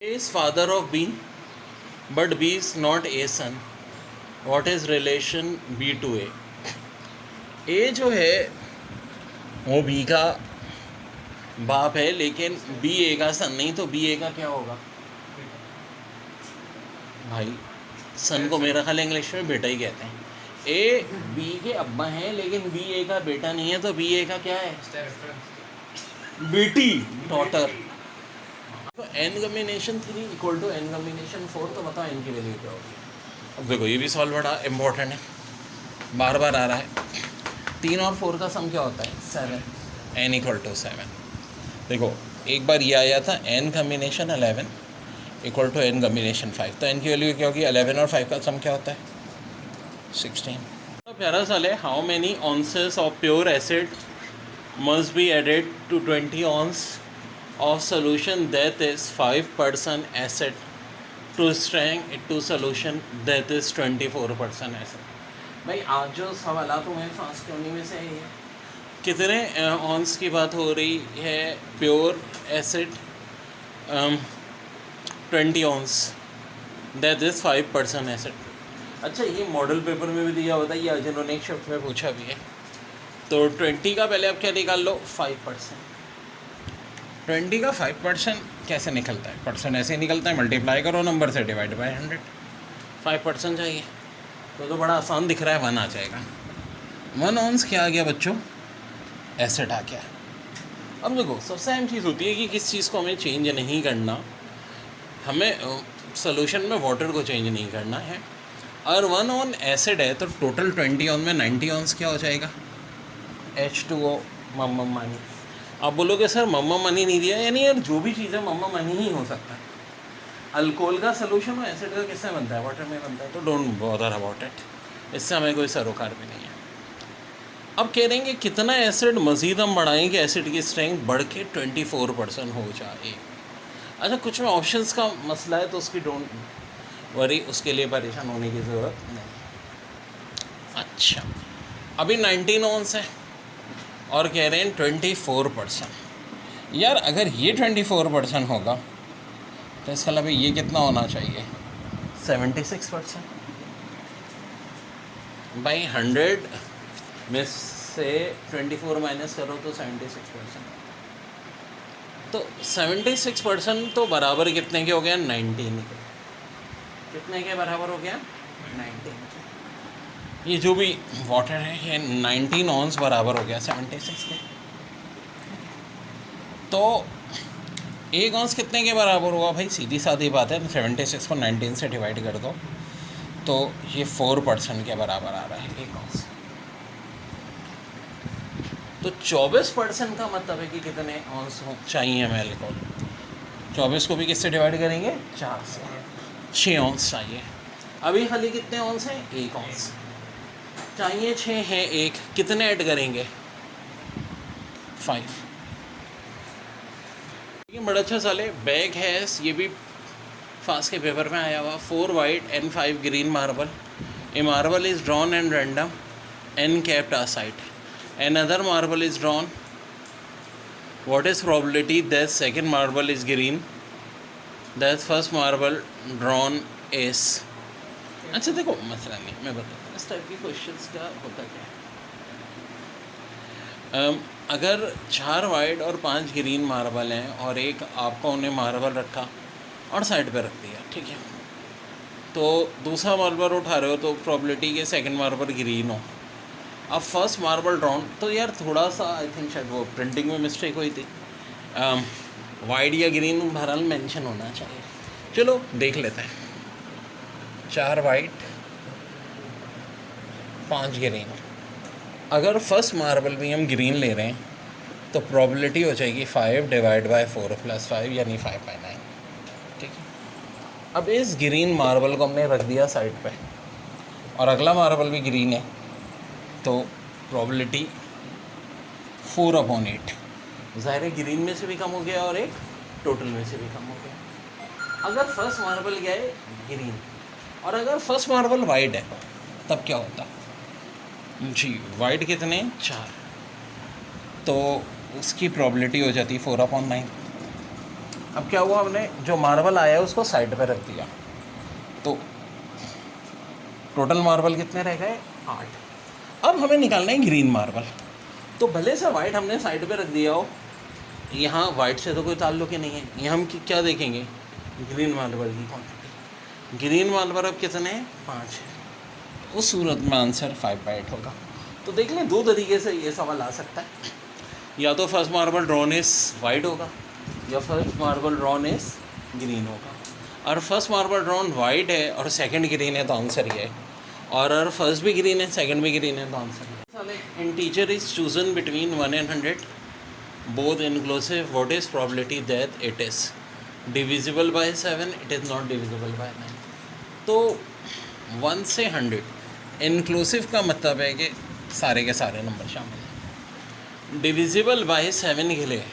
is father of B, but B is not A son. What is relation B to A? A जो है वो B का बाप है, लेकिन B A का सन नहीं, तो B A का क्या होगा भाई? सन को मेरा ख्याल इंग्लिश में बेटा ही कहते हैं। ए बी के अब्बा हैं, लेकिन बी ए का बेटा नहीं है, तो बी ए का क्या है? बेटी, डॉटर। तो n combination 3 equal to n combination 4, तो बताओ एन की वैल्यू क्या होगी? अब देखो, ये भी सॉल्व बड़ा इम्पोर्टेंट है, बार बार आ रहा है। 3 और 4 का सम क्या होता है? 7। N equal to 7। देखो, एक बार ये आया था n combination 11 equal to n combination 5, तो एन की वैल्यू क्या होगी? 11 और 5 का सम क्या होता है? 16। तो प्यारा सा है, how many ounces of pure acid must be added to 20 ounce of solution that is 5% acid to strength to solution that is 24% acid। भाई आज जो सवाल हुए फास्ट क्यों में से है, कितने ऑन्स की बात हो रही है? Pure acid 20 ounce, that is 5% acid. अच्छा, ये मॉडल पेपर में भी दिया होता है, ये जिन्होंने एक शिफ्ट में पूछा भी है। तो 20 का पहले आप क्या निकाल लो? 5%। 20 का 5% कैसे निकलता है? परसेंट ऐसे ही निकलता है, मल्टीप्लाई करो नंबर से, डिवाइड बाय 100। 5% चाहिए तो बड़ा आसान दिख रहा है, 1 आ जाएगा। 1 ऑन्स क्या आ गया बच्चों? एसिड आ गया। अब देखो, सबसे अहम चीज़ होती है कि किस चीज़ को हमें चेंज नहीं करना, हमें सोल्यूशन में वाटर को चेंज नहीं करना है। और 1 ऑन एसिड है, तो टोटल 20 ऑन में 90 ऑन्स क्या हो जाएगा? H2O, mama money. आप बोलोगे सर मम्मा मनी नहीं दिया, यानी यार जो भी चीज़ है मम्मा मनी ही हो सकता है। अल्कोहल का सोल्यूशन और एसिड का किससे बनता है? वाटर में बनता है, तो डोंट बॉदर अबाउट इट, इससे हमें कोई सरोकार भी नहीं है। अब कह रहे हैं कि कितना एसिड मज़ीद हम बढ़ाएं कि एसिड की स्ट्रेंथ बढ़ के 24% हो जाए। अच्छा, कुछ में ऑप्शंस का मसला है, तो उसकी डोंट वरी, उसके लिए परेशान होने की ज़रूरत नहीं। अच्छा, अभी 19 ऑन्स है और कह रहे हैं 24%। यार अगर ये 24% होगा तो इसका मतलब ये कितना होना चाहिए? 76%। भाई 100 में से 24 माइनस करो तो 76%। तो 76% तो बराबर कितने के हो गया? 19 के। कितने के बराबर हो गया? 19 के। ये जो भी वाटर है, ये 19 ऑन्स बराबर हो गया 76 के। तो 1 ऑन्स कितने के बराबर होगा भाई? सीधी सादी बात है, 76 को 19 से डिवाइड कर दो, तो ये 4% के बराबर आ रहा है 1 ऑन्स। तो 24% का मतलब है कि कितने ऑन्स चाहिए हमें अल्कोहल? 24 को भी किससे डिवाइड करेंगे? 4 से। 6 ऑन्स चाहिए। अभी खाली कितने ऑन्स हैं? 1 ऑन्स चाहिए। 6 है, 1 कितने ऐड करेंगे? 5। लेकिन बड़ा अच्छा साल है, बैग है, ये भी फास्ट के पेपर में आया हुआ। 4 white and 5 green marble, A marble is drawn and random and kept aside, another marble is drawn, what is probability that second marble is green, that first marble drawn is। अच्छा देखो, मसला नहीं, मैं बताता हूँ इस टाइप की questions का होता क्या है। अगर 4 वाइट और 5 ग्रीन मार्बल हैं और एक आपको उन्हें मार्बल रखा और साइड पे रख दिया, ठीक है, तो दूसरा मार्बल उठा रहे हो तो प्रोबेबिलिटी के सेकंड मार्बल ग्रीन हो। अब फर्स्ट मार्बल ड्रॉन, तो यार थोड़ा सा आई थिंक शायद वो प्रिंटिंग में मिस्टेक हुई थी, वाइट या ग्रीन बहरहाल मेंशन होना चाहिए। चलो देख लेते हैं। 4 वाइट 5 ग्रीन, अगर फर्स्ट मार्बल भी हम ग्रीन ले रहे हैं तो प्रोबेबिलिटी हो जाएगी 5 डिवाइड बाय 4 + 5 यानी 5/9, ठीक है। अब इस ग्रीन मार्बल को हमने रख दिया साइड पे और अगला मार्बल भी ग्रीन है, तो प्रोबेबिलिटी 4/8। ज़ाहिर है ग्रीन में से भी कम हो गया और एक टोटल में से भी कम हो गया। अगर फर्स्ट मार्बल गया है ग्रीन और अगर फर्स्ट मार्बल वाइट है तब क्या होता जी? वाइट कितने? 4, तो उसकी प्रोबेबिलिटी हो जाती 4/9। अब क्या हुआ, हमने जो मार्बल आया है उसको साइड पे रख दिया, तो टोटल मार्बल कितने रह गए, 8। अब हमें निकालना है ग्रीन मार्बल। तो भले से वाइट हमने साइड पे रख दिया हो, यहाँ वाइट से तो कोई ताल्लुक ही नहीं है, यहाँ हम क्या देखेंगे, ग्रीन मार्बल की क्वांटिटी। ग्रीन मार्बल अब कितने हैं, 5 है। उस सूरत में आंसर 5/8 होगा। तो देख लें, 2 तरीके से ये सवाल आ सकता है, या तो first marble drawn is white होगा, या first marble drawn is green होगा। और फर्स्ट मार्बल ड्रॉन वाइट है और सेकंड ग्रीन है तो आंसर ये है, और अगर फर्स्ट भी ग्रीन है सेकंड भी ग्रीन है तो आंसर ये। Integer is chosen between 1 and 100 both inclusive, what is probability that it is divisible by 7, it is not divisible by 9। तो 1 से 100 इंक्लूसिव का मतलब है कि सारे के सारे नंबर शामिल हैं। डिविजिबल बाय 7 के लिए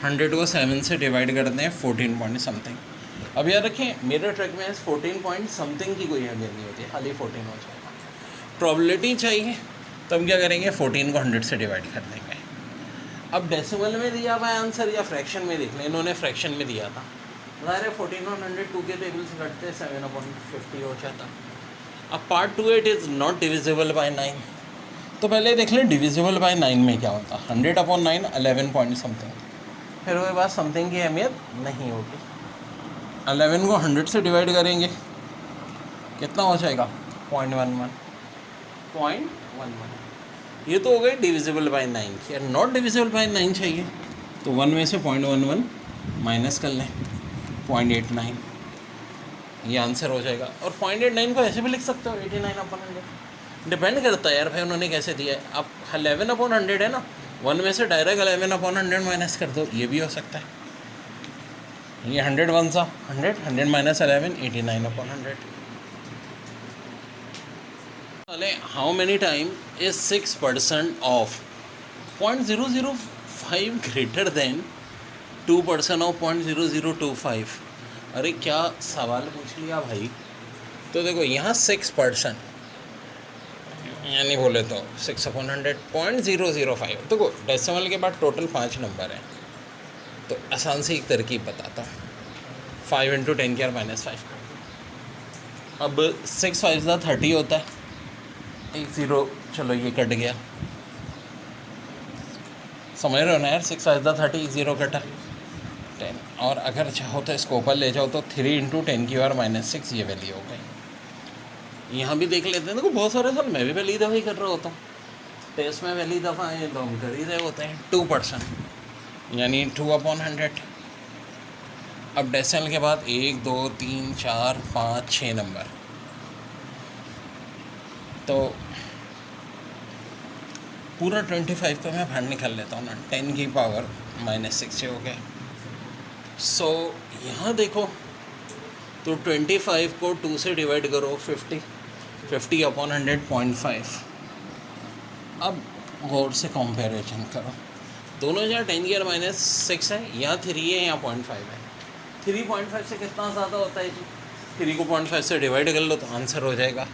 100 को 7 से डिवाइड करते हैं 14 पॉइंट समथिंग। अब याद रखें, मेरे ट्रैक में 14 पॉइंट समथिंग की कोई अहमियत नहीं होती, खाली 14 हो जाएगा। प्रोबेबिलिटी चाहिए तो हम क्या करेंगे, 14 को 100 से डिवाइड कर देंगे। अब डेसिमल में दिया हुआ है आंसर या फ्रैक्शन में देख लें, इन्होंने फ्रैक्शन में दिया था, ज़ाहिर है 14 और 100 2 के टेबल से कटते 7/50 हो जाता। अब part 2 it is not divisible by 9। तो पहले देख लें डिविजिबल बाय 9 में क्या होता, 100/9 11 पॉइंट समथिंग, फिर वो बात समथिंग की अहमियत नहीं होगी। 11 को 100 से डिवाइड करेंगे, कितना हो जाएगा, 0.11। ये तो हो गई डिविजिबल बाय 9 की। यार नॉट डिविजिबल बाय 9 चाहिए तो 1 में से 0.11 माइनस कर लें, 0.89, ये आंसर हो जाएगा। और 0.89 को ऐसे भी लिख सकते हो 89/100, डिपेंड करता है यार भाई उन्होंने कैसे दिया है। अब 11/100 है ना, 1 में से डायरेक्ट 11/100 माइनस कर दो, ये भी हो सकता है। ये 100 1 सा 100 minus 11 89/100। How many time is 6% of 0.005 greater than 2% of 0.0025। अरे क्या सवाल पूछ लिया भाई। तो देखो यहाँ 6% यानी बोले तो 6/100 0.005। देखो डेसिमल के बाद टोटल 5 नंबर हैं, तो आसान से एक तरकीब बताता हूँ, 5 × 10⁻⁵। अब 6 5 30 होता है, एक 0 चलो ये कट गया, समझ रहे हो ना यार, 6 5 30 एक 0 कटा 10। और अगर चाहो तो इसको ऊपर ले जाओ तो 3 × 10⁻⁶ ये वैल्यू हो गई। यहाँ भी देख लेते हैं, देखो बहुत सारे साल मैं भी पहली दफ़ा ही कर रहा होता हूँ, टेस्ट में पहली दफ़ा ये तो हम कर ही रहे होते हैं। 2% यानी 2/100। अब डेसिमल के बाद 1 2 3 4 5 6 नंबर, तो पूरा 25 का मैं बाहर निकाल लेता हूँ ना, 10⁻⁻⁶ हो गया। सो यहाँ देखो तो 25 को 2 से डिवाइड करो 50/100 0.5। अब गौर से कंपैरिजन करो, दोनों जहाँ 10⁻⁶ है, यहाँ 3 है यहाँ 0.5 है। 3.5 से कितना ज़्यादा होता है जी, 3 को 0.5 से डिवाइड कर लो तो आंसर हो जाएगा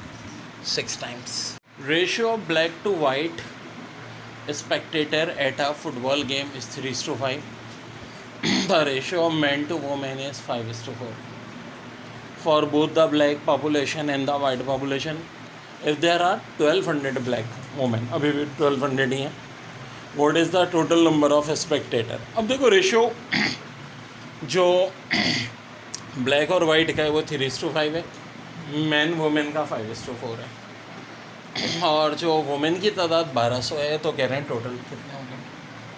6 times. Ratio of black to white spectator at a football game is 3:5. The ratio of men to women is 5:4. For both the black population and the white population, if there are 1200 black women, अभी भी 1200 ही हैं, what is the total number of spectator? अब देखो ratio जो black और white का है वो 3:5 है, मैन वुमेन का 5:4 है, और जो वुमेन की तादाद 1200 है, तो कह रहे हैं टोटल कितने होंगे।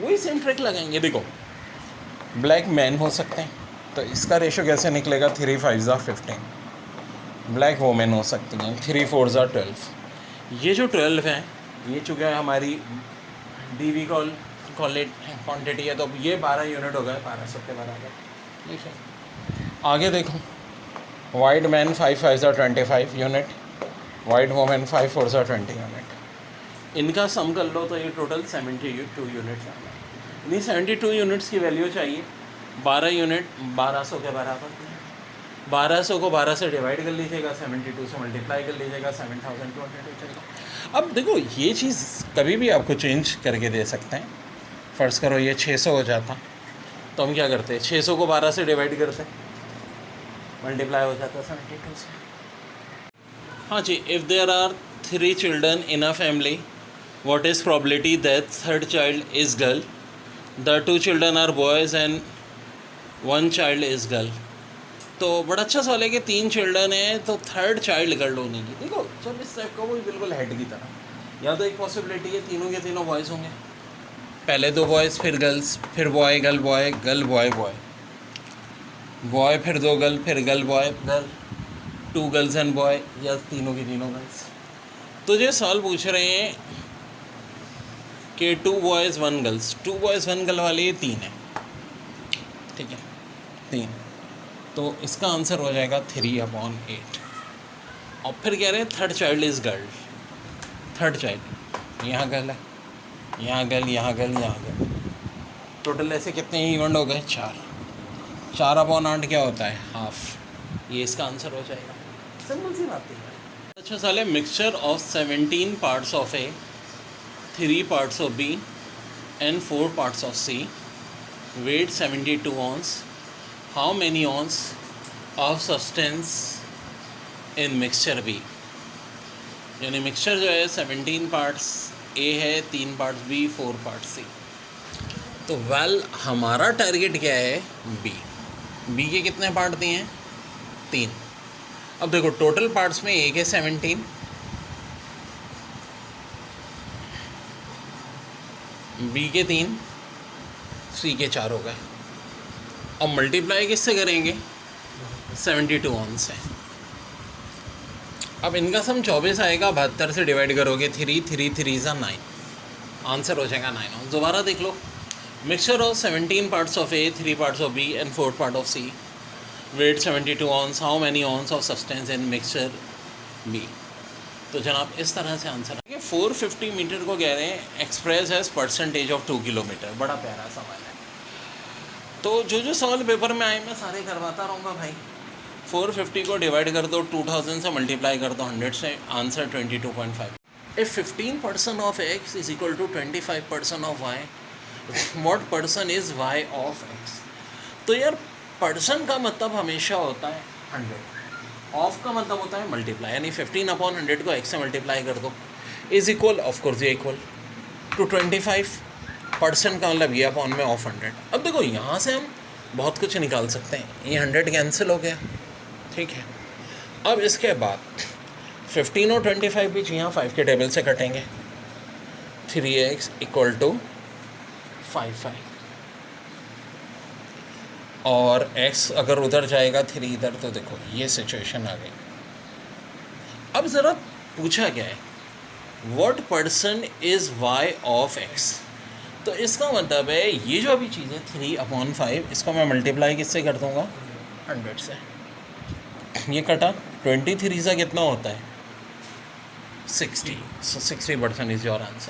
वही सेम ट्रिक लगाएंगे। देखो ब्लैक मैन हो सकते हैं, तो इसका रेशो कैसे निकलेगा, 3 5 15। ब्लैक वुमेन हो सकती हैं, 3 4 12। ये जो 12 हैं ये चूँकि हमारी DV क्वान्टिटी है, तो ये 12 यूनिट हो गए, 1200 के बराबर। ठीक है, आगे देखो, white man 5 5 25 unit, white women 5 4 20 unit. इनका सम कर लो तो ये टोटल 72 यूनिट्स आना है। नहीं 72 यूनिट्स की वैल्यू चाहिए, 12 यूनिट 1200 के बराबर। 1200 को 12 से डिवाइड कर लीजिएगा, 72 से मल्टीप्लाई कर लीजिएगा, 7200 हो जाएगा। अब देखो ये चीज़ कभी भी आपको चेंज करके दे सकते हैं। फ़र्ज़ करो ये 600 हो जाता तो हम क्या करते हैं, 600 को 12 से डिवाइड करते हैं, मल्टीप्लाई हो जाता है 72 से। हाँ जी, if there are 3 children in a family, what is probability that third child is girl? The 2 children are boys and 1 child is girl. तो बड़ा अच्छा सवाल है कि 3 चिल्ड्रन हैं तो थर्ड चाइल्ड गर्ल होने की। देखो जब इस टाइप का वो बिल्कुल हेड की तरह, या तो एक पॉसिबिलिटी है तीनों के तीनों बॉयज़ होंगे, पहले 2 बॉयज़ फिर गर्ल्स, फिर boy girl boy girl boy boy, boy फिर 2 गर्ल फिर girl boy girl, 2 girls and boy, या तीनों की तीनों गर्ल्स। तो ये सवाल पूछ रहे हैं कि 2 बॉयज़ 1 गर्ल्स, 2 बॉयज़ 1 गर्ल वाले ये 3 है, ठीक है 3, तो इसका आंसर हो जाएगा 3/8। और फिर कह रहे हैं third child is girl, third child यहाँ गर्ल है, यहाँ गर्ल, यहाँ गर्ल, यहाँ गर्ल, टोटल ऐसे कितने इवेंट हो गए? 4/8 क्या होता है? हाफ। ये इसका आंसर हो जाएगा, सिंपल सी बात है। अच्छा सवाल है, mixture of 17 parts of A, 3 parts of B and 4 parts of C, weight 72 ounce, how many ounce of substance in mixture B? यानी मिक्सचर जो है 17 पार्ट्स ए है, 3 पार्ट्स बी, 4 पार्ट्स सी। तो वेल हमारा टारगेट क्या है? बी। बी के कितने पार्ट दिए हैं? 3। अब देखो टोटल पार्ट्स में ए के 17, बी के 3, सी के 4 हो गए। अब मल्टीप्लाई किससे करेंगे? 72 ounce है। अब इनका सम 24 आएगा, 72 से डिवाइड करोगे 3, 3 3 ज़ा 9, आंसर हो जाएगा 9 ounce। दोबारा देख लो, mixture of 17 parts of A, 3 parts of B and 4 part of C, weight 72 ounce, how many ounce of substance in mixture be? तो जनाब इस तरह से आंसर है। 450 मीटर को कह रहे हैं express as percentage of 2 kilometre. बड़ा प्यारा सवाल है। तो जो सवाल पेपर में आए मैं सारे करवाता रहूँगा भाई। 450 को डिवाइड कर दो 2000 से, मल्टीप्लाई कर दो 100 से, answer 22.5। If 15% of x is equal to 25% of y, what person is y of x? तो यार पर्सन का मतलब हमेशा होता है 100, ऑफ का मतलब होता है मल्टीप्लाई, यानी 15/100 को x से मल्टीप्लाई कर दो, इज इक्वल, ऑफकोर्स ये इक्वल टू 25%। का मतलब ये अपॉन में ऑफ 100। अब देखो यहाँ से हम बहुत कुछ निकाल सकते हैं, ये 100 कैंसिल हो गया, ठीक है। अब इसके बाद 15 और 25 बीच यहाँ 5 के टेबल से कटेंगे, 3x इक्वल टू 5 और x अगर उधर जाएगा 3 इधर, तो देखो ये सिचुएशन आ गई। अब ज़रा पूछा क्या है, what person is y of x? तो इसका मतलब है ये जो अभी चीज़ है 3/5, इसको मैं मल्टीप्लाई किससे कर दूँगा? 100 से। ये कटा 23 सा कितना होता है? 60। So 60% is your answer.